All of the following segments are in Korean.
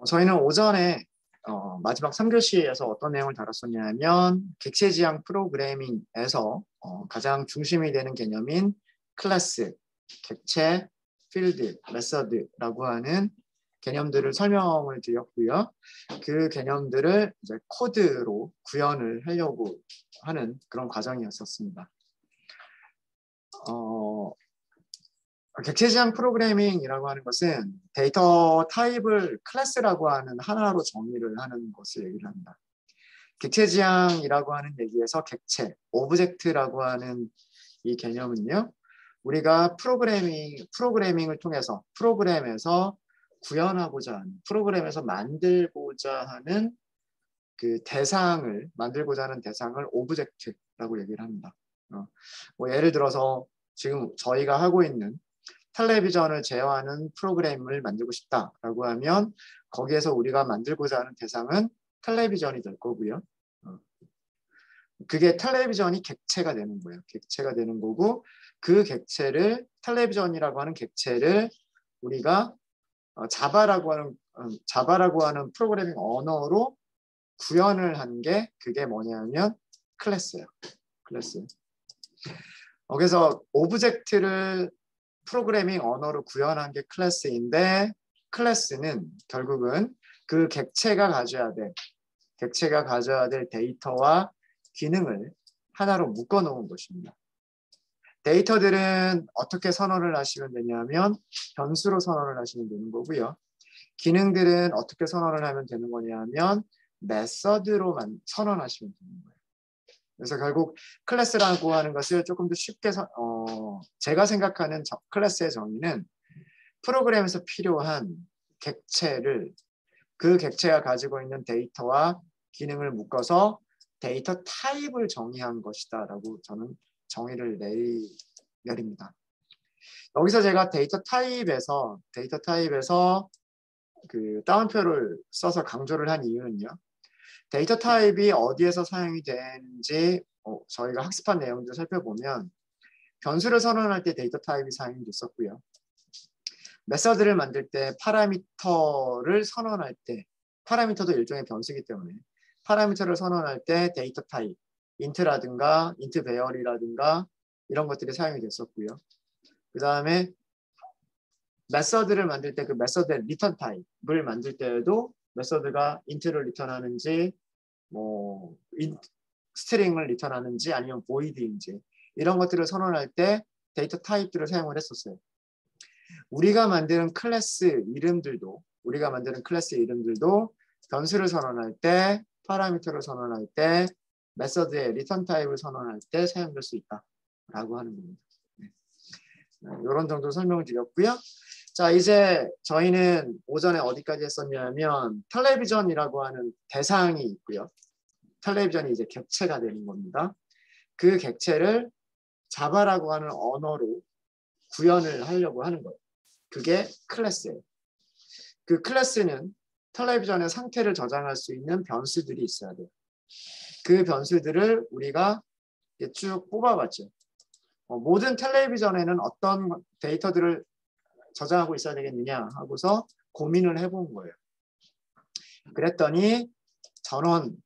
저희는 오전에 마지막 3교시에서 어떤 내용을 다뤘었냐면 객체지향 프로그래밍에서 가장 중심이 되는 개념인 클래스, 객체, 필드, 메서드라고 하는 개념들을 설명을 드렸고요. 그 개념들을 이제 코드로 구현을 하려고 하는 그런 과정이었었습니다. 객체지향 프로그래밍이라고 하는 것은 데이터 타입을 클래스라고 하는 하나로 정의를 하는 것을 얘기를 합니다. 객체지향이라고 하는 얘기에서 객체, 오브젝트라고 하는 이 개념은요. 우리가 프로그래밍을 통해서 프로그램에서 구현하고자 하는, 프로그램에서 만들고자 하는 그 대상을, 만들고자 하는 대상을 오브젝트라고 얘기를 합니다. 뭐 예를 들어서 지금 저희가 하고 있는 텔레비전을 제어하는 프로그램을 만들고 싶다라고 하면 거기에서 우리가 만들고자 하는 대상은 텔레비전이 될 거고요. 그게 텔레비전이 객체가 되는 거예요. 객체가 되는 거고 그 객체를 텔레비전이라고 하는 객체를 우리가 자바라고 하는 프로그래밍 언어로 구현을 한 게 그게 뭐냐면 클래스예요. 클래스. 그래서 오브젝트를 프로그래밍 언어로 구현한 게 클래스인데 클래스는 결국은 그 객체가 가져야 될 데이터와 기능을 하나로 묶어 놓은 것입니다. 데이터들은 어떻게 선언을 하시면 되냐면 변수로 선언을 하시면 되는 거고요. 기능들은 어떻게 선언을 하면 되는 거냐면 메서드로만 선언하시면 되는 거예요. 그래서 결국 클래스라고 하는 것을 조금 더 쉽게 제가 생각하는 클래스의 정의는 프로그램에서 필요한 객체를 그 객체가 가지고 있는 데이터와 기능을 묶어서 데이터 타입을 정의한 것이다 라고 저는 정의를 내립니다. 여기서 제가 데이터 타입에서 그 따옴표를 써서 강조를 한 이유는요. 데이터 타입이 어디에서 사용이 되는지 저희가 학습한 내용들 살펴보면 변수를 선언할 때 데이터 타입이 사용이 됐었고요. 메서드를 만들 때 파라미터를 선언할 때 파라미터도 일종의 변수이기 때문에 파라미터를 선언할 때 데이터 타입, 인트라든가 인트 배열이라든가 이런 것들이 사용이 됐었고요. 그 다음에 메서드를 만들 때 그 메서드의 리턴 타입을 만들 때에도 메서드가 인트를 리턴하는지 뭐 스트링을 리턴하는지 아니면 보이드인지 이런 것들을 선언할 때 데이터 타입들을 사용을 했었어요. 우리가 만드는 클래스 이름들도 변수를 선언할 때 파라미터를 선언할 때 메서드의 리턴 타입을 선언할 때 사용될 수 있다라고 하는 겁니다. 이런 정도 설명을 드렸고요. 자, 이제 저희는 오전에 어디까지 했었냐면 텔레비전이라고 하는 대상이 있고요. 텔레비전이 이제 객체가 되는 겁니다. 그 객체를 자바라고 하는 언어로 구현을 하려고 하는 거예요. 그게 클래스예요. 그 클래스는 텔레비전의 상태를 저장할 수 있는 변수들이 있어야 돼요. 그 변수들을 우리가 쭉 뽑아봤죠. 모든 텔레비전에는 어떤 데이터들을 저장하고 있어야 되겠느냐 하고서 고민을 해본 거예요. 그랬더니 전원,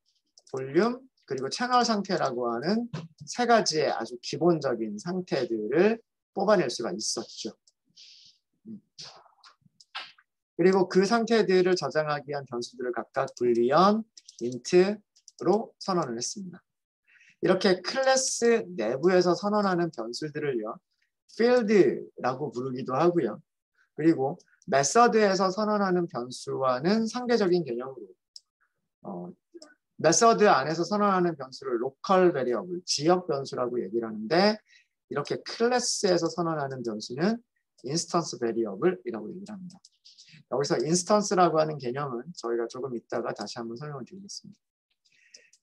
볼륨, 그리고 채널 상태라고 하는 세 가지의 아주 기본적인 상태들을 뽑아낼 수가 있었죠. 그리고 그 상태들을 저장하기 위한 변수들을 각각 불리언, int로 선언을 했습니다. 이렇게 클래스 내부에서 선언하는 변수들을요, field라고 부르기도 하고요. 그리고 메서드에서 선언하는 변수와는 상대적인 개념으로 메서드 안에서 선언하는 변수를 로컬 베리어블, 지역 변수라고 얘기를 하는데 이렇게 클래스에서 선언하는 변수는 인스턴스 베리어블이라고 얘기를 합니다. 여기서 인스턴스라고 하는 개념은 저희가 조금 이따가 다시 한번 설명을 드리겠습니다.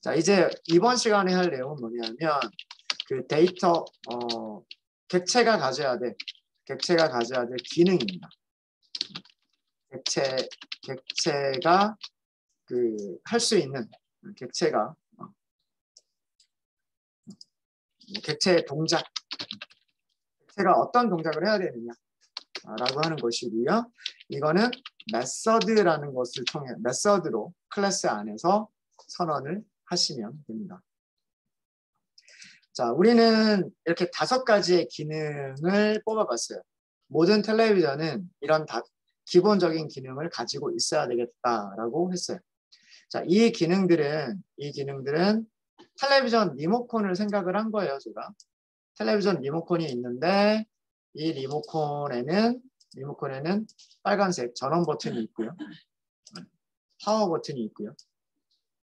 자, 이제 이번 시간에 할 내용은 뭐냐면 그 데이터 객체가 가져야 될 기능입니다. 객체가 그 할 수 있는 객체의 동작, 객체가 어떤 동작을 해야 되느냐라고 하는 것이고요. 이거는 메서드라는 것을 통해 메서드로 클래스 안에서 선언을 하시면 됩니다. 자, 우리는 이렇게 5가지의 기능을 뽑아봤어요. 모든 텔레비전은 이런 기본적인 기능을 가지고 있어야 되겠다라고 했어요. 자, 이 기능들은 텔레비전 리모컨을 생각을 한 거예요, 제가. 텔레비전 리모컨이 있는데 이 리모컨에는 빨간색 전원 버튼이 있고요. 파워 버튼이 있고요.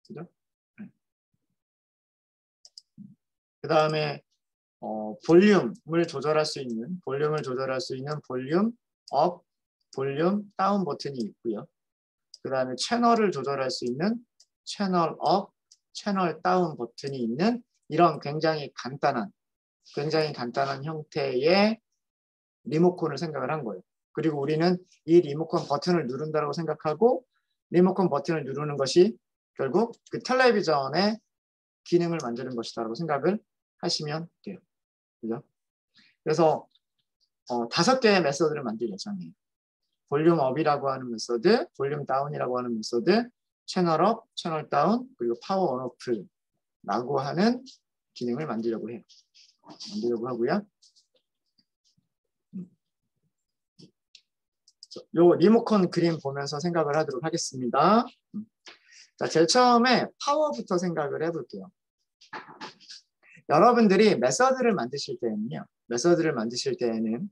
그죠? 그 다음에 볼륨을 조절할 수 있는 볼륨 업, 볼륨 다운 버튼이 있고요. 그 다음에 채널을 조절할 수 있는 채널 업, 채널 다운 버튼이 있는 이런 굉장히 간단한 형태의 리모컨을 생각을 한 거예요. 그리고 우리는 이 리모컨 버튼을 누른다고 생각하고 리모컨 버튼을 누르는 것이 결국 그 텔레비전의 기능을 만드는 것이다라고 생각을 하시면 돼요. 그죠? 그래서 5개의 메소드를 만들 예정이에요. 볼륨 업이라고 하는 메소드, 볼륨 다운이라고 하는 메소드, 채널 업, 채널 다운, 그리고 파워 온 오프라고 하는 기능을 만들려고 해요. 하고요. 요 리모컨 그림 보면서 생각을 하도록 하겠습니다. 자, 제일 처음에 파워부터 생각을 해볼게요. 여러분들이 메서드를 만드실 때는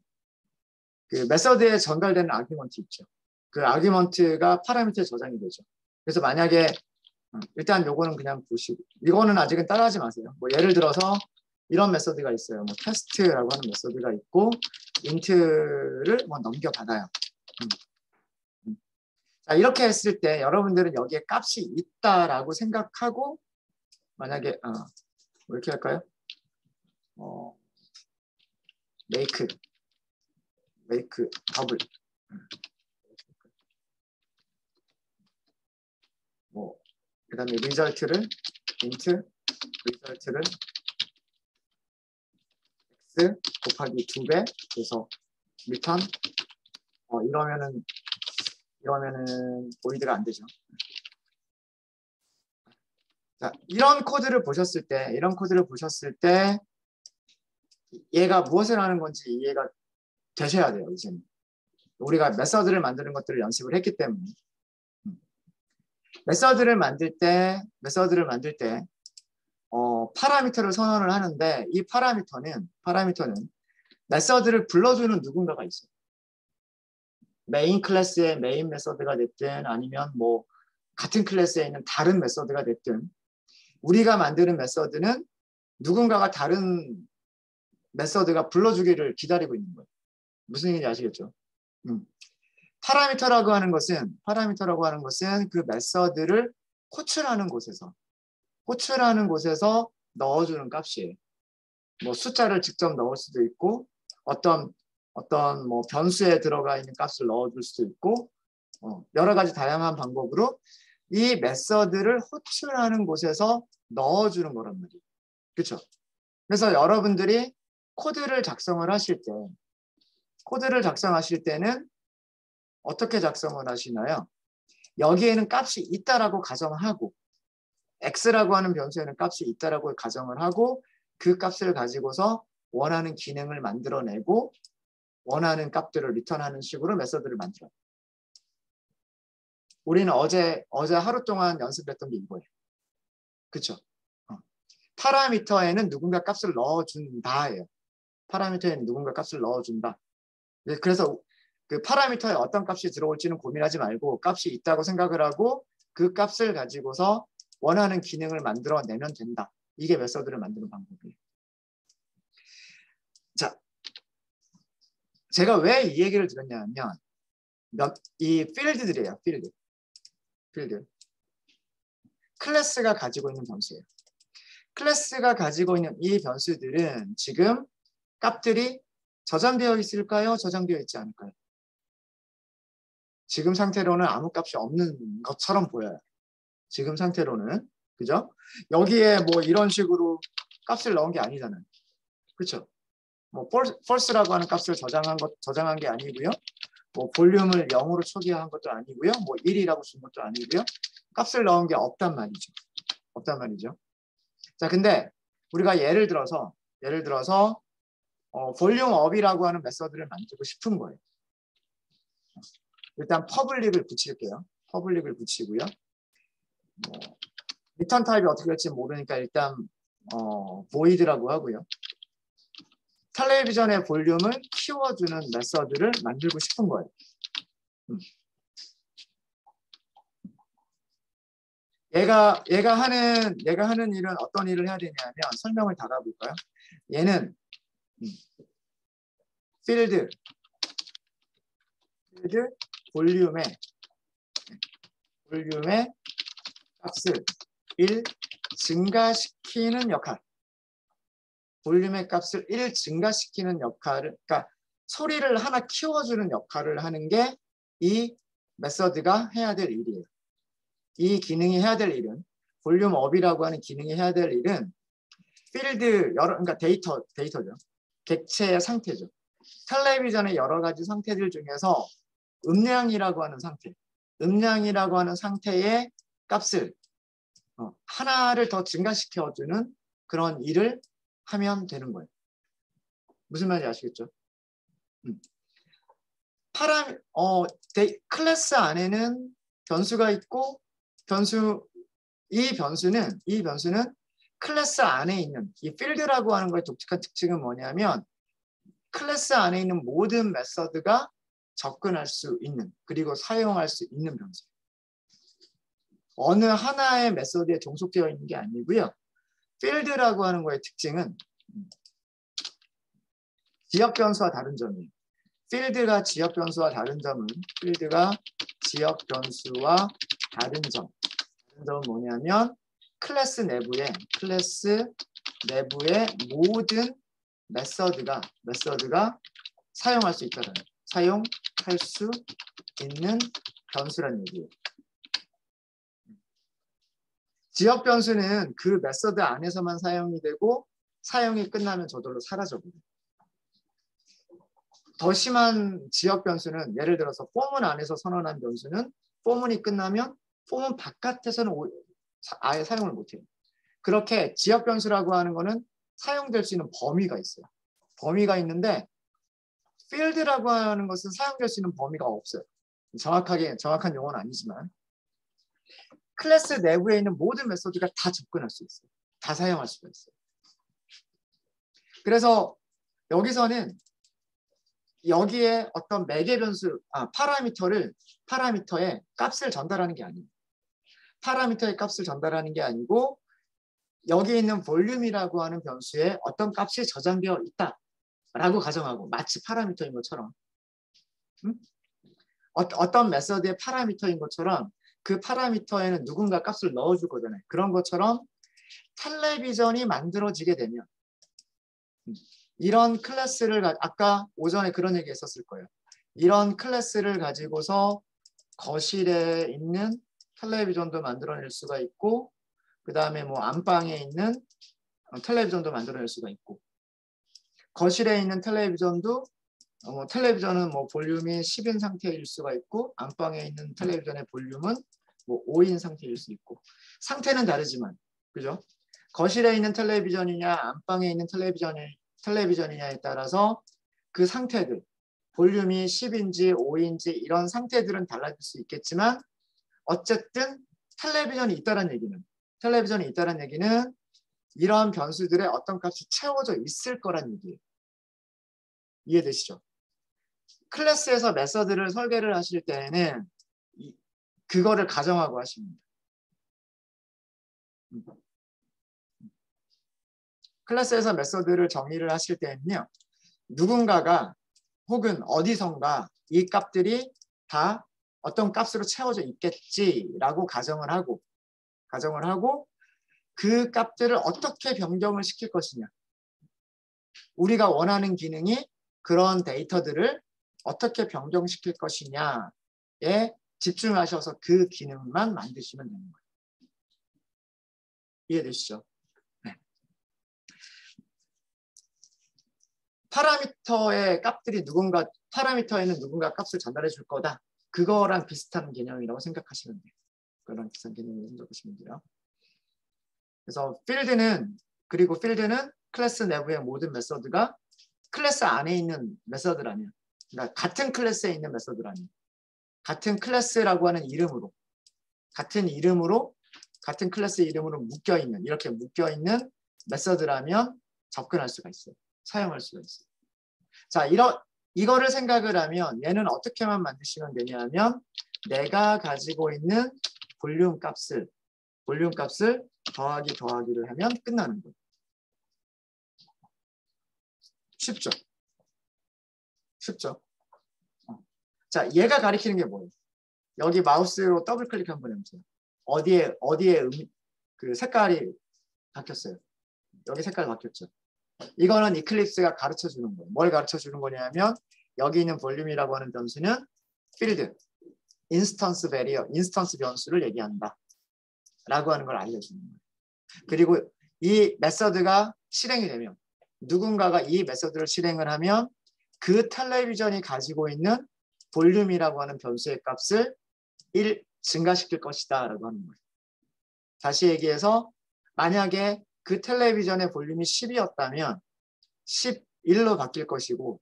그 메서드에 전달되는 아규먼트 있죠. 그 아규먼트가 파라미터에 저장이 되죠. 그래서 만약에 일단 요거는 그냥 보시고 이거는 아직은 따라하지 마세요. 뭐 예를 들어서 이런 메서드가 있어요. 뭐 테스트라고 하는 메서드가 있고 인트를 뭐 넘겨받아요. 자, 이렇게 했을 때 여러분들은 여기에 값이 있다라고 생각하고 만약에 뭐 이렇게 할까요? make 더블 뭐 그다음에 리절트를 int 리절트를 x 곱하기 2배 그래서 return 이러면은 보이드가 안 되죠. 자, 이런 코드를 보셨을 때 얘가 무엇을 하는 건지 이해가 되셔야 돼요. 이제는 우리가 메서드를 만드는 것들을 연습을 했기 때문에 메서드를 만들 때 파라미터를 선언을 하는데 이 파라미터는 메서드를 불러주는 누군가가 있어요. 메인 클래스의 메인 메서드가 됐든 아니면 뭐 같은 클래스에 있는 다른 메서드가 됐든 우리가 만드는 메서드는 누군가가 다른 메서드가 불러주기를 기다리고 있는 거예요. 무슨 얘기인지 아시겠죠? 파라미터라고 하는 것은 그 메서드를 호출하는 곳에서 넣어주는 값이에요. 뭐 숫자를 직접 넣을 수도 있고 어떤 뭐 변수에 들어가 있는 값을 넣어줄 수도 있고 여러 가지 다양한 방법으로 이 메서드를 호출하는 곳에서 넣어주는 거란 말이에요. 그렇죠? 그래서 여러분들이 코드를 작성을 하실 때는 어떻게 작성을 하시나요? 여기에는 값이 있다라고 가정하고 x라고 하는 변수에는 값이 있다라고 가정을 하고 그 값을 가지고서 원하는 기능을 만들어내고 원하는 값들을 리턴하는 식으로 메서드를 만들어요. 우리는 어제 하루 동안 연습했던 게 이거예요. 그렇죠? 파라미터에는 누군가 값을 넣어준다예요. 파라미터에는 누군가 값을 넣어준다. 그래서 그 파라미터에 어떤 값이 들어올지는 고민하지 말고 값이 있다고 생각을 하고 그 값을 가지고서 원하는 기능을 만들어내면 된다. 이게 메서드를 만드는 방법이에요. 자, 제가 왜 이 얘기를 드렸냐면 이 필드들이에요. 필드. 클래스가 가지고 있는 변수예요. 클래스가 가지고 있는 이 변수들은 지금 값들이 저장되어 있을까요? 저장되어 있지 않을까요? 지금 상태로는 아무 값이 없는 것처럼 보여요. 지금 상태로는. 그죠? 여기에 뭐 이런 식으로 값을 넣은 게 아니잖아요. 그렇죠? 뭐 false라고 하는 값을 저장한 게 아니고요. 뭐 볼륨을 0으로 초기화한 것도 아니고요. 뭐 1이라고 준 것도 아니고요. 값을 넣은 게 없단 말이죠. 없단 말이죠. 자, 근데 우리가 예를 들어서 볼륨업이라고 하는 메서드를 만들고 싶은 거예요. 일단 퍼블릭을 붙일게요. 퍼블릭을 붙이고요. 리턴 타입이 어떻게 될지 모르니까 일단 void라고 하고요. 텔레비전의 볼륨을 키워주는 메서드를 만들고 싶은 거예요. 얘가 하는 일은 어떤 일을 해야 되냐면 설명을 달아볼까요? 얘는 필드 볼륨의 값을 1 증가시키는 역할. 볼륨의 값을 1 증가시키는 역할을, 그러니까 소리를 하나 키워주는 역할을 하는 게 이 메서드가 해야 될 일이에요. 이 기능이 해야 될 일은, 볼륨업이라고 하는 기능이 해야 될 일은 필드, 그러니까 데이터죠. 객체의 상태죠. 텔레비전의 여러 가지 상태들 중에서 음량이라고 하는 상태의 값을 하나를 더 증가시켜주는 그런 일을 하면 되는 거예요. 무슨 말인지 아시겠죠? 클래스 안에는 변수가 있고 이 변수는 클래스 안에 있는 이 필드라고 하는 거의 독특한 특징은 뭐냐면 클래스 안에 있는 모든 메서드가 접근할 수 있는, 그리고 사용할 수 있는 변수. 어느 하나의 메서드에 종속되어 있는 게 아니고요. 필드라고 하는 거의 특징은 지역 변수와 다른 점이에요. 필드가 지역 변수와 다른 점은 뭐냐면 클래스 내부의 모든 메서드가 사용할 수 있는 변수란 얘기예요. 지역 변수는 그 메서드 안에서만 사용이 되고 사용이 끝나면 저절로 사라져버려요. 더 심한 지역 변수는 예를 들어서 포문 안에서 선언한 변수는 포문이 끝나면 포문 바깥에서는 아예 사용을 못해요. 그렇게 지역 변수라고 하는 거는 사용될 수 있는 범위가 있어요. 범위가 있는데 필드라고 하는 것은 사용될 수 있는 범위가 없어요. 정확한 용어는 아니지만 클래스 내부에 있는 모든 메소드가 다 접근할 수 있어요. 다 사용할 수가 있어요. 그래서 여기서는 여기에 어떤 매개 변수, 파라미터의 값을 전달하는 게 아니에요. 파라미터의 값을 전달하는 게 아니고 여기에 있는 볼륨이라고 하는 변수에 어떤 값이 저장되어 있다라고 가정하고, 마치 파라미터인 것처럼 어떤 메서드의 파라미터인 것처럼 그 파라미터에는 누군가 값을 넣어줄 거잖아요. 그런 것처럼 텔레비전이 만들어지게 되면 이런 클래스를 아까 오전에 그런 얘기 했었을 거예요. 이런 클래스를 가지고서 거실에 있는 텔레비전도 만들어낼 수가 있고, 그 다음에 뭐 안방에 있는 텔레비전도 만들어낼 수가 있고, 거실에 있는 텔레비전은 뭐 볼륨이 10인 상태일 수가 있고, 안방에 있는 텔레비전의 볼륨은 뭐 5인 상태일 수 있고, 상태는 다르지만, 그죠? 거실에 있는 텔레비전이냐 안방에 있는 텔레비전이냐에 따라서 그 상태들, 볼륨이 10인지 5인지 이런 상태들은 달라질 수 있겠지만 어쨌든 텔레비전이 있다는 얘기는 이러한 변수들의 어떤 값이 채워져 있을 거란 얘기예요. 이해되시죠? 클래스에서 메서드를 설계를 하실 때에는 그거를 가정하고 하십니다. 클래스에서 메서드를 정의를 하실 때는요, 누군가가 혹은 어디선가 이 값들이 다 어떤 값으로 채워져 있겠지라고 가정을 하고 그 값들을 어떻게 변경을 시킬 것이냐, 우리가 원하는 기능이 그런 데이터들을 어떻게 변경시킬 것이냐에 집중하셔서 그 기능만 만드시면 되는 거예요. 이해되시죠? 네. 파라미터의 값들이 누군가 파라미터에는 누군가 값을 전달해 줄 거다. 그거랑 비슷한 개념이라고 생각하시면 돼요. 그런 비슷한 개념이라고 생각하시면 돼요. 그래서 그리고 필드는 클래스 내부의 모든 메서드가 클래스 안에 있는 메서드라면, 그러니까 같은 클래스에 있는 메서드라면, 같은 클래스라고 하는 이름으로, 같은 클래스 이름으로 묶여있는, 이렇게 묶여있는 메서드라면 접근할 수가 있어요. 사용할 수가 있어요. 자, 이거를 생각을 하면 얘는 어떻게만 만드시면 되냐면 내가 가지고 있는 볼륨 값을 더하기를 하면 끝나는 거예요. 쉽죠? 자, 얘가 가리키는 게 뭐예요? 여기 마우스로 더블 클릭 한번 해보세요. 어디에 그 색깔이 바뀌었어요. 여기 색깔 바뀌었죠. 이거는 이클립스가 가르쳐 주는 거예요. 뭘 가르쳐 주는 거냐면 여기 있는 볼륨이라고 하는 변수는 필드, 인스턴스 변수를 얘기한다. 라고 하는 걸 알려주는 거예요. 그리고 이 메서드가 실행이 되면 누군가가 이 메서드를 실행을 하면 그 텔레비전이 가지고 있는 볼륨이라고 하는 변수의 값을 1 증가시킬 것이다 라고 하는 거예요. 다시 얘기해서 만약에 그 텔레비전의 볼륨이 10이었다면 11로 바뀔 것이고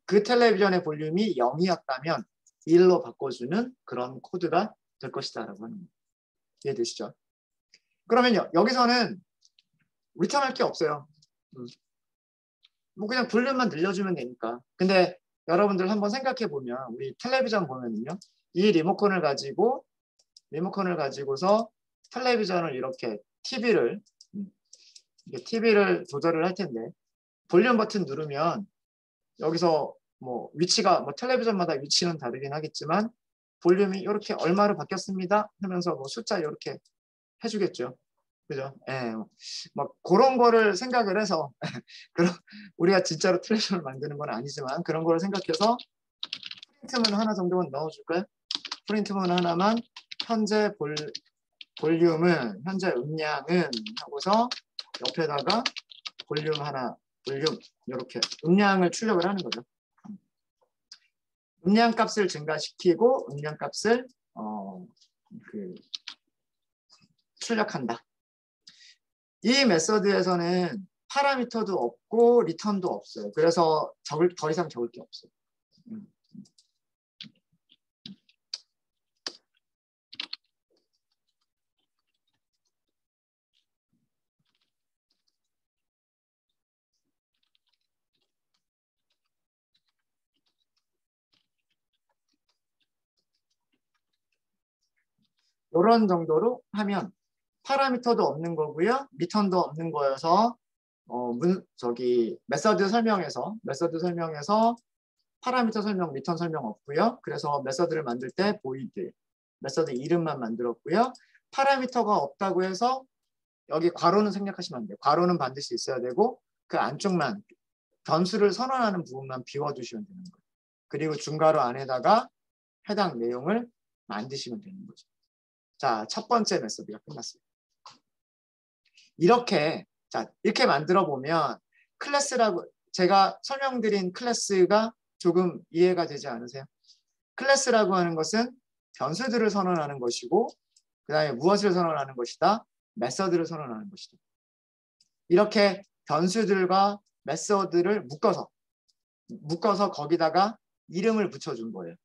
그 텔레비전의 볼륨이 0이었다면 1로 바꿔주는 그런 코드가 될 것이다 라고 하는 거예요. 이해되시죠? 그러면 여기서는 리턴할 게 없어요. 뭐 그냥 볼륨만 늘려주면 되니까. 근데 여러분들 한번 생각해 보면 우리 텔레비전 보면은요. 이 리모컨을 가지고서 텔레비전을 이렇게 TV를 조절을 할 텐데 볼륨 버튼 누르면 여기서 뭐 위치가 뭐 텔레비전마다 위치는 다르긴 하겠지만 볼륨이 이렇게 얼마로 바뀌었습니다 하면서 뭐 숫자 이렇게 해주겠죠. 그죠? 예, 막 그런 거를 생각을 해서 그런 우리가 진짜로 텔레비전을 만드는 건 아니지만 그런 거를 생각해서 프린트문 하나 정도만 넣어줄까요? 프린트문 하나만 현재 현재 음량은 하고서 옆에다가 볼륨 이렇게 음량을 출력을 하는 거죠. 음량 값을 증가시키고 음량 값을 출력한다. 이 메서드에서는 파라미터도 없고 리턴도 없어요. 그래서 더 이상 적을 게 없어요. 이런 정도로 하면 파라미터도 없는 거고요. 리턴도 없는 거여서 메서드 설명에서 파라미터 설명, 리턴 설명 없고요. 그래서 메서드를 만들 때 보이드, 메서드 이름만 만들었고요. 파라미터가 없다고 해서 여기 괄호는 생략하시면 안 돼요. 괄호는 반드시 있어야 되고 그 안쪽만 변수를 선언하는 부분만 비워두시면 되는 거예요. 그리고 중괄호 안에다가 해당 내용을 만드시면 되는 거죠. 자, 첫 번째 메서드가 끝났어요. 이렇게 만들어 보면 클래스라고 제가 설명드린 클래스가 조금 이해가 되지 않으세요? 클래스라고 하는 것은 변수들을 선언하는 것이고 그 다음에 무엇을 선언하는 것이다? 메서드를 선언하는 것이다. 이렇게 변수들과 메서드를 묶어서 거기다가 이름을 붙여준 거예요.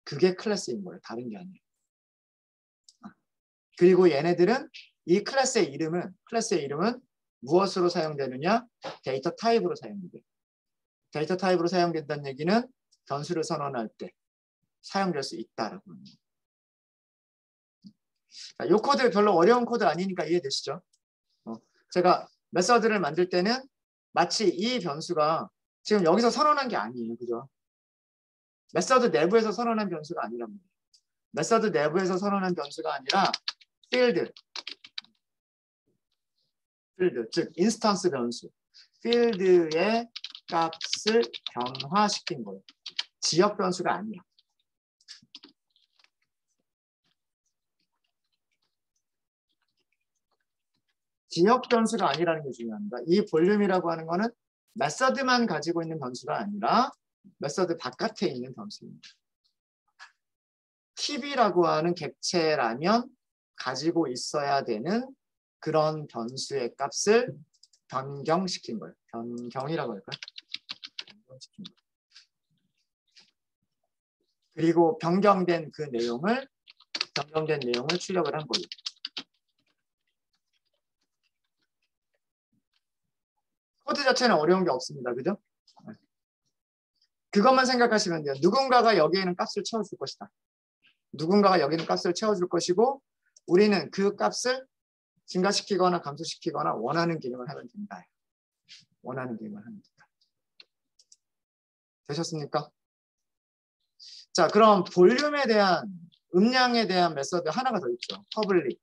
그게 클래스인 거예요. 다른 게 아니에요. 그리고 얘네들은 이 클래스의 이름은 무엇으로 사용되느냐? 데이터 타입으로 사용돼요. 데이터 타입으로 사용된다는 얘기는 변수를 선언할 때 사용될 수 있다라고 합니다. 이 코드 별로 어려운 코드 아니니까 이해되시죠? 제가 메서드를 만들 때는 마치 이 변수가 지금 여기서 선언한 게 아니에요. 그죠? 메서드 내부에서 선언한 변수가 아니란 말이에요. 메서드 내부에서 선언한 변수가 아니라 필드, 즉 인스턴스 변수, 필드의 값을 변화시킨 거예요. 지역 변수가 아니야. 지역 변수가 아니라는 게 중요합니다. 이 볼륨이라고 하는 거는 메서드만 가지고 있는 변수가 아니라 메서드 바깥에 있는 변수입니다. tb라고 하는 객체라면 가지고 있어야 되는 그런 변수의 값을 변경시킨 거예요. 변경이라고 할까요? 변경시킨 거예요. 그리고 변경된 내용을 출력을 한 거예요. 코드 자체는 어려운 게 없습니다. 그죠? 그것만 생각하시면 돼요. 누군가가 여기에는 값을 채워줄 것이다. 누군가가 여기는 값을 채워줄 것이고 우리는 그 값을 증가시키거나 감소시키거나 원하는 기능을 하면 된다. 원하는 기능을 하면 된다. 되셨습니까? 자, 그럼 볼륨에 대한 음량에 대한 메서드 하나가 더 있죠. 퍼블릭.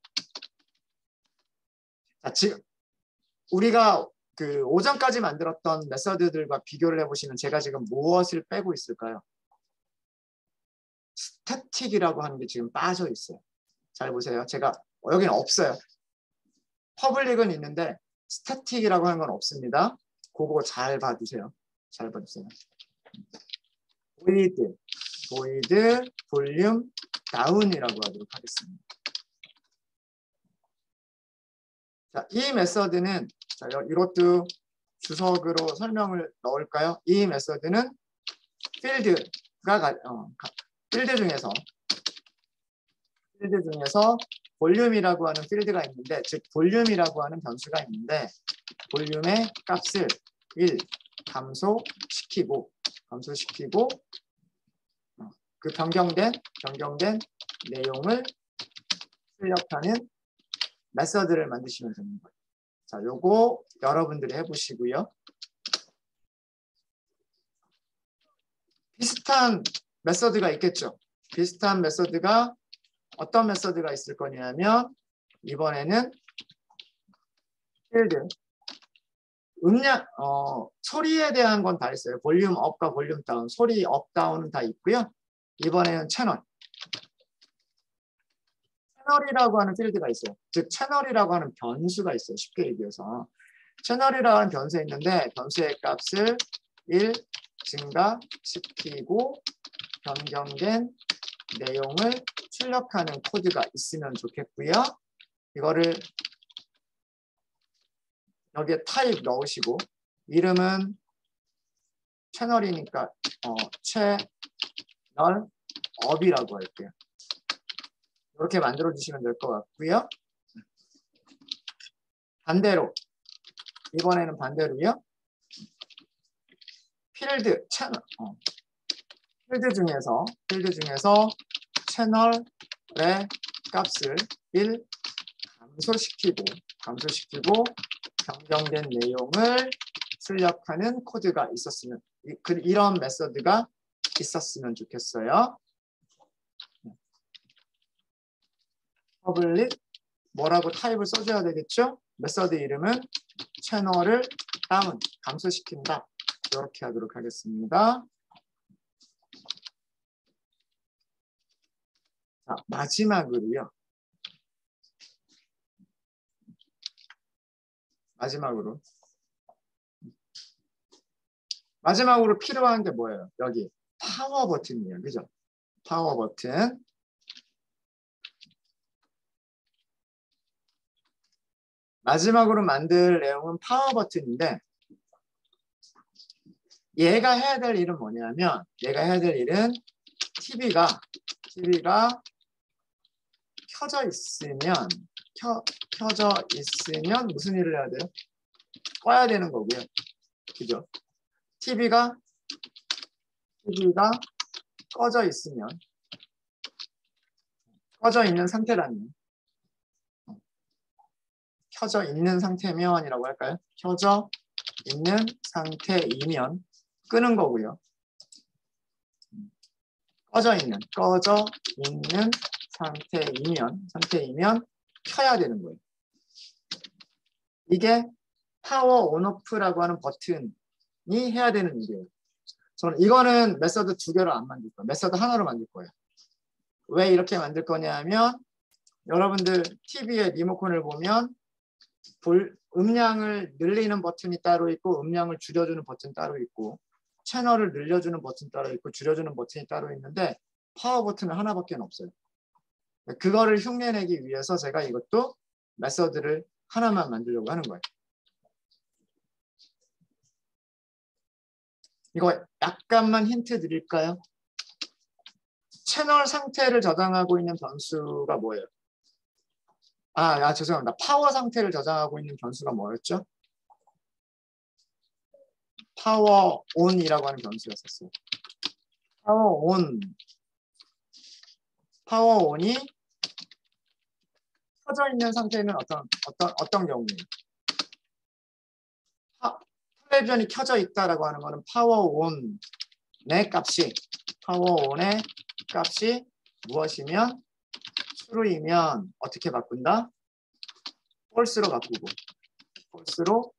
자, 지금 우리가 그 오전까지 만들었던 메서드들과 비교를 해보시면 제가 지금 무엇을 빼고 있을까요? 스태틱이라고 하는 게 지금 빠져 있어요. 잘 보세요. 제가 여기는 없어요. 퍼블릭은 있는데 스태틱이라고 하는 건 없습니다. 그거 잘 봐주세요. 잘 봐주세요. void 볼륨 다운이라고 하도록 하겠습니다. 자, 이 메서드는 자, 이것도 주석으로 설명을 넣을까요? 이 메서드는 필드 중에서 볼륨이라고 하는 필드가 있는데, 즉 볼륨이라고 하는 변수가 있는데 볼륨의 값을 1 감소시키고 그 변경된 내용을 출력하는 메서드를 만드시면 되는 거예요. 자, 요거 여러분들이 해보시고요. 비슷한 메서드가 있겠죠. 비슷한 메서드가 어떤 메서드가 있을 거냐면 이번에는 필드 음량 소리에 대한 건 다 있어요. 볼륨 업과 볼륨 다운, 소리 업 다운은 다 있고요. 이번에는 채널이라고 하는 필드가 있어요. 즉 채널이라고 하는 변수가 있어요. 쉽게 얘기해서 채널이라고 하는 변수가 있는데 변수의 값을 1 증가시키고 변경된 내용을 출력하는 코드가 있으면 좋겠고요. 이거를 여기에 타입 넣으시고 이름은 채널이니까 채널 업이라고 할게요. 이렇게 만들어 주시면 될 것 같고요. 반대로 이번에는 반대로요. 필드 중에서 채널의 값을 1 감소시키고 변경된 내용을 출력하는 코드가 있었으면 이런 메서드가 있었으면 좋겠어요. 퍼블릭 뭐라고 타입을 써줘야 되겠죠? 메서드 이름은 채널을 다운 감소시킨다. 이렇게 하도록 하겠습니다. 자, 마지막으로 필요한 게 뭐예요? 여기 파워 버튼이에요. 그죠? 파워 버튼. 마지막으로 만들 내용은 파워 버튼인데 얘가 해야 될 일은 뭐냐면 TV가 켜져 있으면 무슨 일을 해야 돼요? 꺼야 되는 거고요. 그죠? TV가 꺼져 있는 상태라는 켜져 있는 상태면이라고 할까요? 켜져 있는 상태이면 끄는 거고요. 꺼져 있는 상태이면 켜야 되는 거예요. 이게 파워 온오프라고 하는 버튼이 해야 되는 일이에요. 저는 이거는 메서드 2개로 안 만들 거예요. 메서드 하나로 만들 거예요. 왜 이렇게 만들 거냐면 여러분들 TV의 리모컨을 보면 음량을 늘리는 버튼이 따로 있고 음량을 줄여주는 버튼 따로 있고 채널을 늘려주는 버튼 따로 있고 줄여주는 버튼이 따로 있는데 파워 버튼은 하나밖에 없어요. 그거를 흉내내기 위해서 제가 이것도 메서드를 하나만 만들려고 하는 거예요. 이거 약간만 힌트 드릴까요? 채널 상태를 저장하고 있는 변수가 뭐예요? 죄송합니다. 파워 상태를 저장하고 있는 변수가 뭐였죠? 파워 온이라고 하는 변수였었어요. 파워 온이 켜져 있는 상태는 어떤 경우예요? 텔레비전이 켜져 있다라고 하는 거는 파워 온의 값이 무엇이면 true이면 어떻게 바꾼다? false로 바꾸고 false로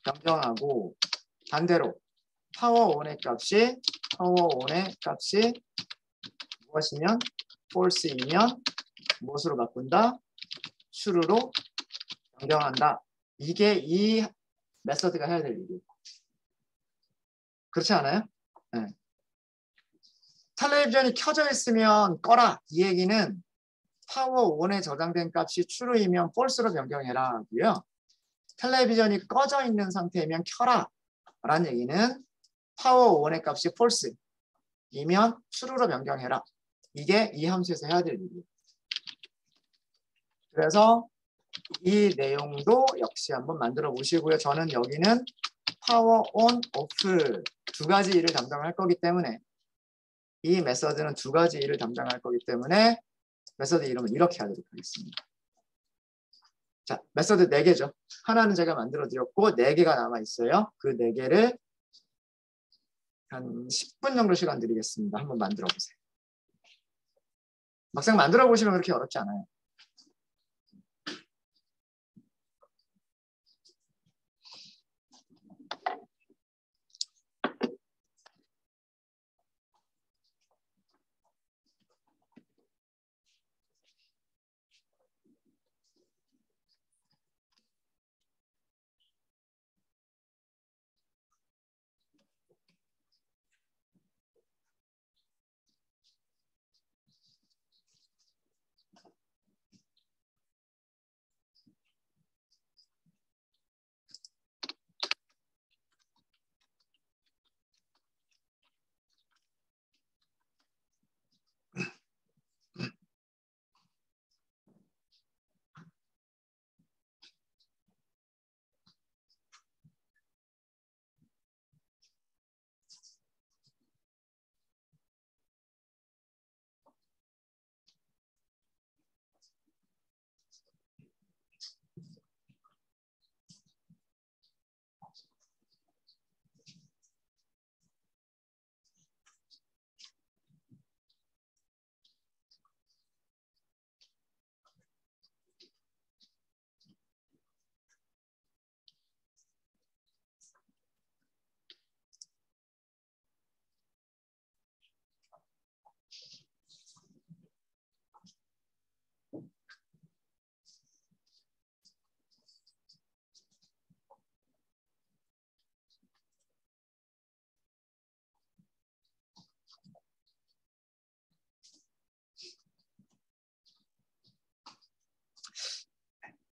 변경하고 반대로 파워 온의 값이 무엇이면 false이면 무엇으로 바꾼다? true로 변경한다. 이게 이 메서드가 해야 될 일이에요. 그렇지 않아요? 네. 텔레비전이 켜져 있으면 꺼라. 이 얘기는 파워 온에 저장된 값이 true이면 false로 변경해라 하고요. 텔레비전이 꺼져 있는 상태이면 켜라 라는 얘기는 파워 온의 값이 false이면 true로 변경해라. 이게 이 함수에서 해야 될 일이에요. 그래서 이 내용도 역시 한번 만들어 보시고요. 저는 여기는 파워 온, 오프 두 가지 일을 담당할 거기 때문에 이 메서드는 두 가지 일을 담당할 거기 때문에 메서드 이름을 이렇게 하도록 하겠습니다. 자, 메서드 4개죠. 하나는 제가 만들어 드렸고 4개가 남아 있어요. 그 4개를 한 10분 정도 시간 드리겠습니다. 한번 만들어 보세요. 막상 만들어 보시면 그렇게 어렵지 않아요.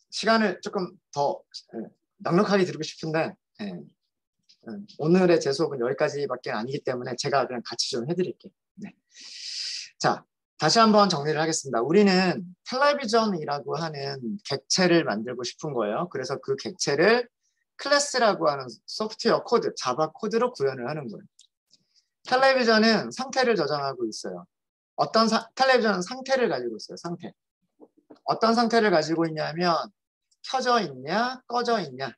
시간을 조금 더 넉넉하게 드리고 싶은데 오늘의 제 수업은 여기까지밖에 아니기 때문에 제가 그냥 같이 좀 해드릴게요. 네. 자, 다시 한번 정리를 하겠습니다. 우리는 텔레비전이라고 하는 객체를 만들고 싶은 거예요. 그래서 그 객체를 클래스라고 하는 소프트웨어 코드, 자바 코드로 구현을 하는 거예요. 텔레비전은 상태를 저장하고 있어요. 텔레비전은 상태를 가지고 있어요. 상태. 어떤 상태를 가지고 있냐면 켜져 있냐, 꺼져 있냐.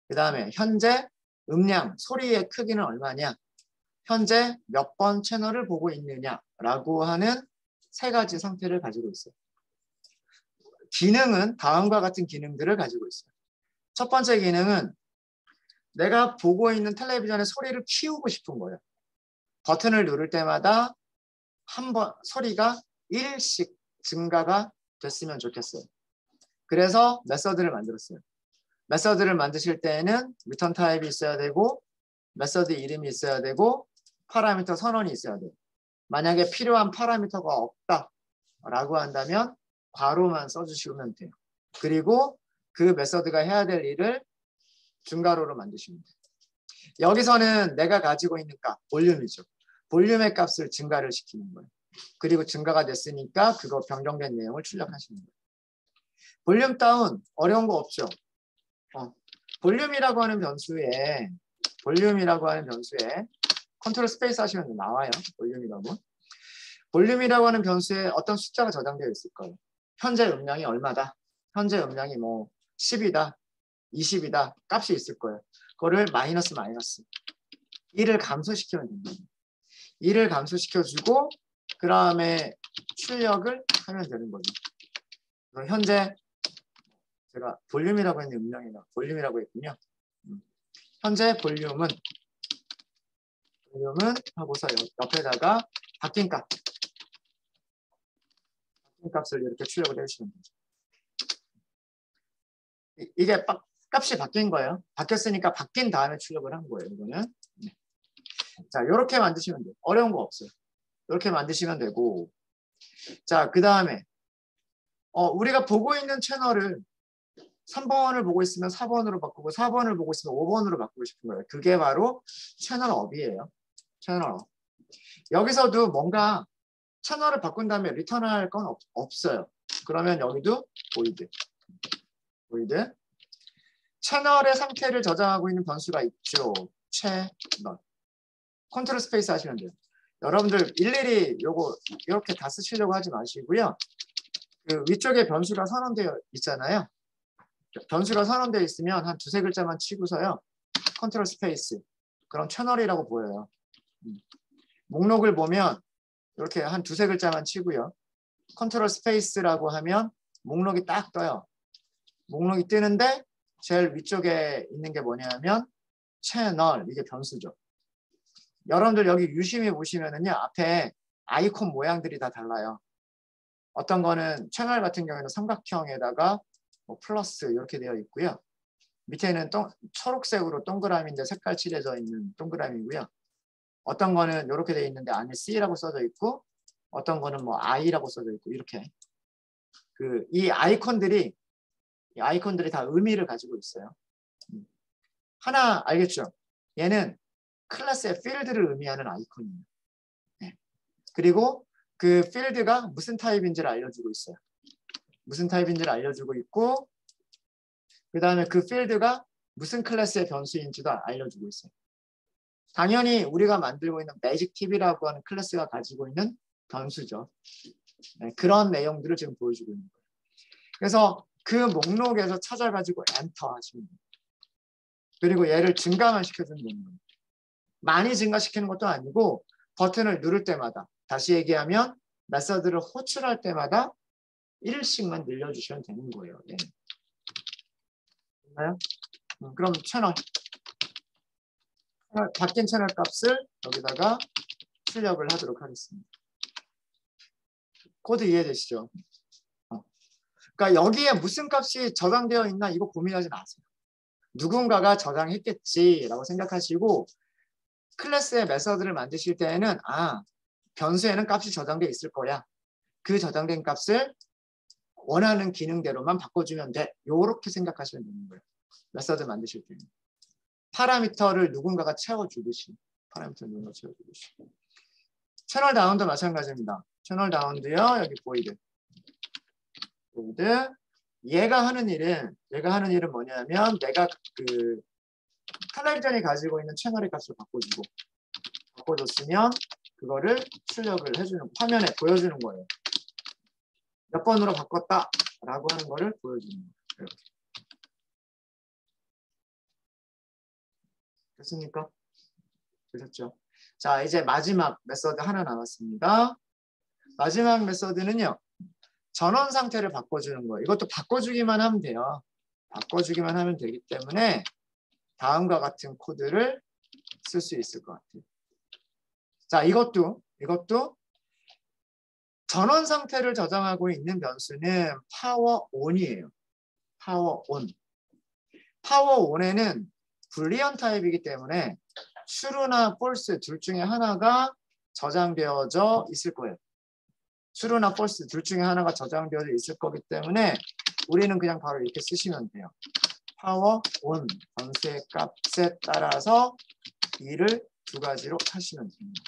그 다음에 현재 음량, 소리의 크기는 얼마냐. 현재 몇 번 채널을 보고 있느냐라고 하는 3가지 상태를 가지고 있어요. 기능은 다음과 같은 기능들을 가지고 있어요. 첫 번째 기능은 내가 보고 있는 텔레비전의 소리를 키우고 싶은 거예요. 버튼을 누를 때마다 한 번 소리가 1씩 증가가 됐으면 좋겠어요. 그래서 메서드를 만들었어요. 메서드를 만드실 때에는 리턴 타입이 있어야 되고 메서드 이름이 있어야 되고 파라미터 선언이 있어야 돼요. 만약에 필요한 파라미터가 없다라고 한다면 괄호만 써주시면 돼요. 그리고 그 메서드가 해야 될 일을 중괄호로 만드시면 돼요. 여기서는 내가 가지고 있는 값, 볼륨이죠. 볼륨의 값을 증가를 시키는 거예요. 그리고 증가가 됐으니까 그거 변경된 내용을 출력하시는 거예요. 볼륨 다운 어려운 거 없죠. 볼륨이라고 하는 변수에 컨트롤 스페이스 하시면 나와요. 볼륨이라고 하는 변수에 어떤 숫자가 저장되어 있을 거예요. 현재 음량이 얼마다? 현재 음량이 뭐 10이다, 20이다 값이 있을 거예요. 그거를 마이너스 1을 감소시키면 됩니다. 1을 감소시켜주고 그 다음에 출력을 하면 되는 거죠. 현재 제가 볼륨이라고 했는데 음량이나 볼륨이라고 했군요. 현재 볼륨은 하고서 옆에다가 바뀐 값을 이렇게 출력을 해주시면 되죠. 이게 값이 바뀐 거예요. 바뀌었으니까 바뀐 다음에 출력을 한 거예요. 이거는. 네. 자, 이렇게 만드시면 돼요. 어려운 거 없어요. 이렇게 만드시면 되고, 자, 그 다음에 우리가 보고 있는 채널을 3번을 보고 있으면 4번으로 바꾸고 4번을 보고 있으면 5번으로 바꾸고 싶은 거예요. 그게 바로 채널업이에요. 채널업. 여기서도 뭔가 채널을 바꾼 다음에 리턴할 건 없어요. 그러면 여기도 보이드. 채널의 상태를 저장하고 있는 변수가 있죠. 채널. 컨트롤 스페이스 하시면 돼요. 여러분들 일일이 요거 이렇게 다 쓰시려고 하지 마시고요. 그 위쪽에 변수가 선언되어 있잖아요. 변수가 선언되어 있으면 한 두세 글자만 치고서요. 컨트롤 스페이스. 그럼 채널이라고 보여요. 목록을 보면 이렇게 한 두세 글자만 치고요. 컨트롤 스페이스라고 하면 목록이 딱 떠요. 목록이 뜨는데 제일 위쪽에 있는 게 뭐냐면 채널, 이게 변수죠. 여러분들 여기 유심히 보시면은요. 앞에 아이콘 모양들이 다 달라요. 어떤 거는 채널 같은 경우에는 삼각형에다가 뭐 플러스 이렇게 되어 있고요. 밑에는 초록색으로 동그라미인데 색깔 칠해져 있는 동그라미고요. 어떤 거는 이렇게 되어 있는데 안에 C라고 써져 있고 어떤 거는 뭐 I라고 써져 있고 이렇게 이 아이콘들이 다 의미를 가지고 있어요. 하나 알겠죠? 얘는 클래스의 필드를 의미하는 아이콘이에요. 네. 그리고 그 필드가 무슨 타입인지를 알려주고 있어요. 무슨 타입인지를 알려주고 있고 그 다음에 그 필드가 무슨 클래스의 변수인지도 알려주고 있어요. 당연히 우리가 만들고 있는 매직 팁이라고 하는 클래스가 가지고 있는 변수죠. 네, 그런 내용들을 지금 보여주고 있는 거예요. 그래서 그 목록에서 찾아가지고 엔터 하시면 돼요. 그리고 얘를 증가만 시켜주는 거예요. 많이 증가시키는 것도 아니고 버튼을 누를 때마다 다시 얘기하면 메서드를 호출할 때마다 1씩만 늘려주시면 되는 거예요. 네. 됐나요? 그럼 바뀐 채널 값을 여기다가 출력을 하도록 하겠습니다. 코드 이해되시죠? 그러니까 여기에 무슨 값이 저장되어 있나 이거 고민하지 마세요. 누군가가 저장했겠지라고 생각하시고 클래스의 메서드를 만드실 때에는 변수에는 값이 저장되어 있을 거야. 그 저장된 값을 원하는 기능대로만 바꿔주면 돼. 요렇게 생각하시면 되는 거예요. 메서드 만드실 때는. 파라미터를 누군가가 채워주듯이. 채널 다운도 마찬가지입니다. 채널 다운도요. 여기 보이드. 얘가 하는 일은 뭐냐면 내가 그 텔레비전이 가지고 있는 채널의 값을 바꿔줬으면 그거를 출력을 해주는 화면에 보여주는 거예요. 몇 번으로 바꿨다라고 하는 거를 보여주는 거예요. 이렇게. 됐습니까? 되셨죠? 자, 이제 마지막 메서드 하나 남았습니다. 마지막 메서드는요. 전원 상태를 바꿔주는 거예요. 이것도 바꿔주기만 하면 돼요. 바꿔주기만 하면 되기 때문에 다음과 같은 코드를 쓸 수 있을 것 같아요. 자, 이것도 전원 상태를 저장하고 있는 변수는 파워 온이에요. 파워 온. 파워 온에는 불리언 타입이기 때문에 true나 false 둘 중에 하나가 저장되어져 있을 거예요. true나 false 둘 중에 하나가 저장되어져 있을 거기 때문에 우리는 그냥 바로 이렇게 쓰시면 돼요. 파워 온 변수의 값에 따라서 이를 두 가지로 하시면 됩니다.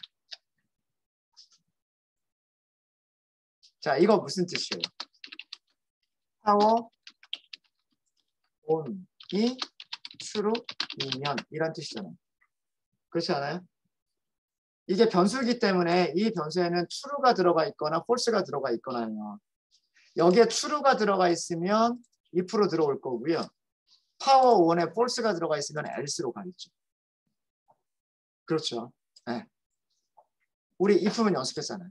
자, 이거 무슨 뜻이에요? 파워 온이 true이면 이런 뜻이잖아요. 그렇지 않아요? 이게 변수이기 때문에 이 변수에는 true가 들어가 있거나 false가 들어가 있거나요. 여기에 true가 들어가 있으면 if로 들어올 거고요. 파워 on에 false가 들어가 있으면 else로 가겠죠. 그렇죠. 네. 우리 if문 연습했잖아요.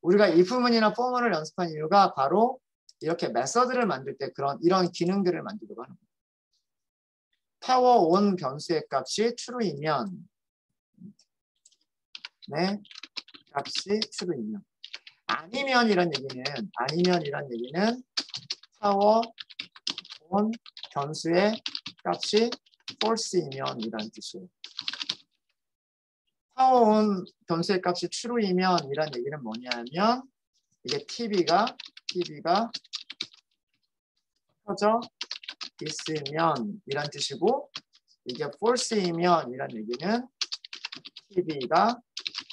우리가 if문이나 for문을 연습한 이유가 바로 이렇게 메서드를 만들 때 이런 기능들을 만들려고 하는 거예요. 파워 온 변수의 값이 true이면 네, 값이 true이면 아니면 이런 얘기는 파워 온 변수의 값이 false이면 이런 뜻이에요. 파워 온 변수의 값이 true이면 이런 얘기는 뭐냐면 이게 TB가 켜져 있으면 이란 뜻이고 이게 false이면 이란 얘기는 TB가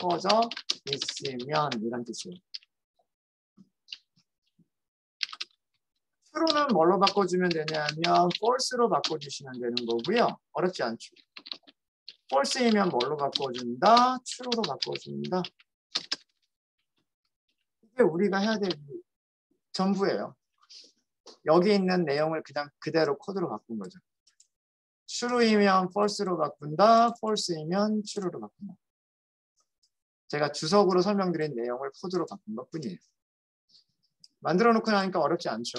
꺼져 있으면 이란 뜻이에요. true는 뭘로 바꿔주면 되냐면 false로 바꿔주시면 되는 거고요. 어렵지 않죠. false이면 뭘로 바꿔준다? true로 바꿔준다. 이게 우리가 해야 될 전부예요. 여기 있는 내용을 그냥 그대로 코드로 바꾼 거죠. true이면 false로 바꾼다. false이면 true로 바꾼다. 제가 주석으로 설명드린 내용을 코드로 바꾼 것뿐이에요. 만들어 놓고 나니까 어렵지 않죠.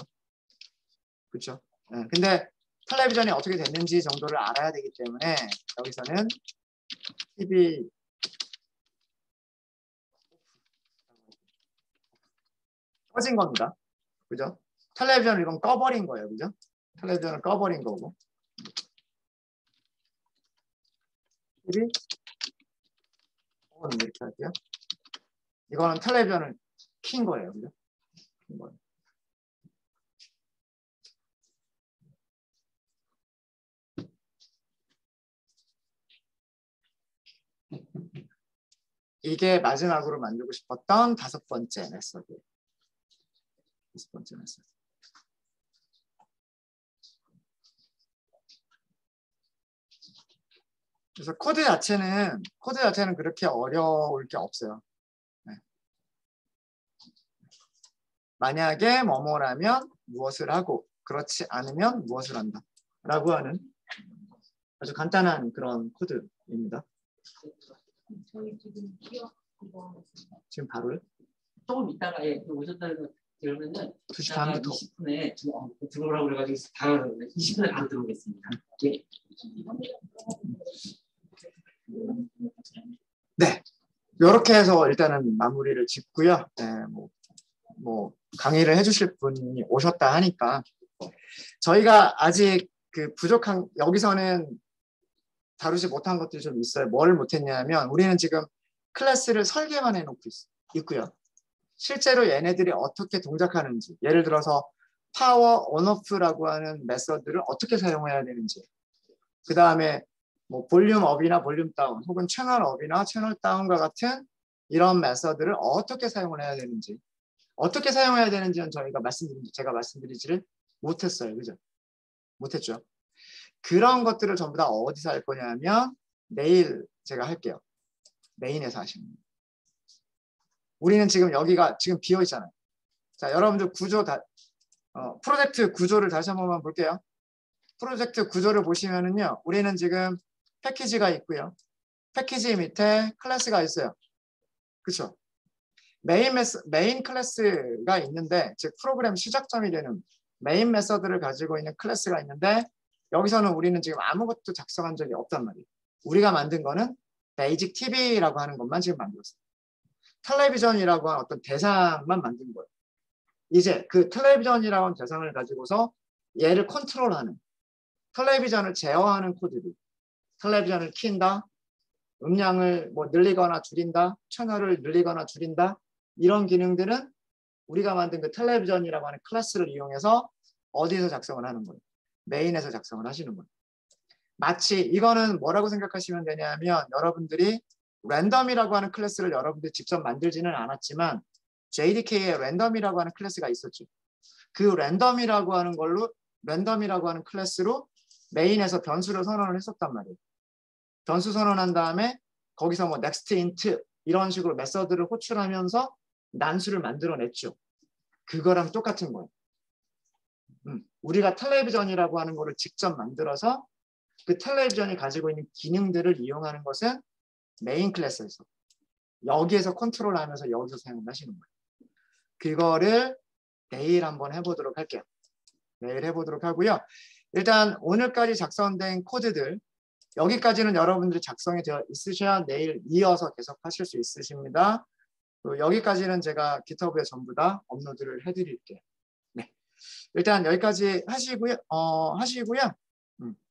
그렇죠? 네. 근데 텔레비전이 어떻게 됐는지 정도를 알아야 되기 때문에 여기서는 TV 꺼진 겁니다. 그죠? 텔레비전을 이건 꺼버린 거예요. 그죠? 텔레비전을 꺼버린 거고. TV on 이렇게 할게요. 이거는 텔레비전을 킨 거예요. 그죠? 킨 거예요. 이게 마지막으로 만들고 싶었던 5번째 메서드예요. 5번째 메서드. 그래서 코드 자체는 그렇게 어려울 게 없어요. 네. 만약에 뭐뭐라면 무엇을 하고 그렇지 않으면 무엇을 한다 라고 하는 아주 간단한 그런 코드입니다. 지금 바로요? 조금 이따가 오셨다는 그러면은 2시 반부터 20분에 들어오라고 그래가지고 다 20분에 바로 들어오겠습니다. 예. 네, 이렇게 해서 일단은 마무리를 짓고요. 네, 뭐 강의를 해주실 분이 오셨다 하니까 저희가 아직 그 부족한 여기서는 다루지 못한 것들이 좀 있어요. 뭘 못했냐면 우리는 지금 클래스를 설계만 해놓고 있고요. 실제로 얘네들이 어떻게 동작하는지 예를 들어서 파워 온오프라고 하는 메서드를 어떻게 사용해야 되는지 그 다음에 뭐 볼륨 업이나 볼륨 다운 혹은 채널 업이나 채널 다운과 같은 이런 메서드를 어떻게 사용을 해야 되는지 어떻게 사용해야 되는지는 제가 말씀드리지를 못했어요. 그죠? 못했죠. 그런 것들을 전부 다 어디서 할 거냐면 내일 제가 할게요. 메인에서 하시는 거예요. 우리는 지금 여기가 지금 비어 있잖아요. 자, 여러분들 구조 프로젝트 구조를 다시 한 번만 볼게요. 프로젝트 구조를 보시면은요. 우리는 지금 패키지가 있고요. 패키지 밑에 클래스가 있어요. 그렇죠? 메인 클래스가 있는데 즉 프로그램 시작점이 되는 메인 메서드를 가지고 있는 클래스가 있는데 여기서는 우리는 지금 아무것도 작성한 적이 없단 말이에요. 우리가 만든 거는 베이직 TV라고 하는 것만 지금 만들었어요. 텔레비전이라고 하는 어떤 대상만 만든 거예요. 이제 그 텔레비전이라고 하는 대상을 가지고서 얘를 컨트롤하는, 텔레비전을 제어하는 코드들, 텔레비전을 킨다, 음량을 뭐 늘리거나 줄인다, 채널을 늘리거나 줄인다, 이런 기능들은 우리가 만든 그 텔레비전이라고 하는 클래스를 이용해서 어디서 작성을 하는 거예요? 메인에서 작성을 하시는 거예요. 마치 이거는 뭐라고 생각하시면 되냐면 여러분들이 랜덤이라고 하는 클래스를 여러분들이 직접 만들지는 않았지만 JDK에 랜덤이라고 하는 클래스가 있었죠. 그 랜덤이라고 하는 걸로 랜덤이라고 하는 클래스로 메인에서 변수를 선언을 했었단 말이에요. 변수 선언한 다음에 거기서 뭐 next int 이런 식으로 메서드를 호출하면서 난수를 만들어냈죠. 그거랑 똑같은 거예요. 우리가 텔레비전이라고 하는 거를 직접 만들어서 그 텔레비전이 가지고 있는 기능들을 이용하는 것은 메인 클래스에서 여기에서 컨트롤하면서 여기서 사용하시는 거예요. 그거를 내일 한번 해보도록 할게요. 내일 해보도록 하고요. 일단 오늘까지 작성된 코드들 여기까지는 여러분들이 작성이 되어 있으셔야 내일 이어서 계속 하실 수 있으십니다. 여기까지는 제가 GitHub에 전부 다 업로드를 해드릴게요. 네. 일단 여기까지 하시고요.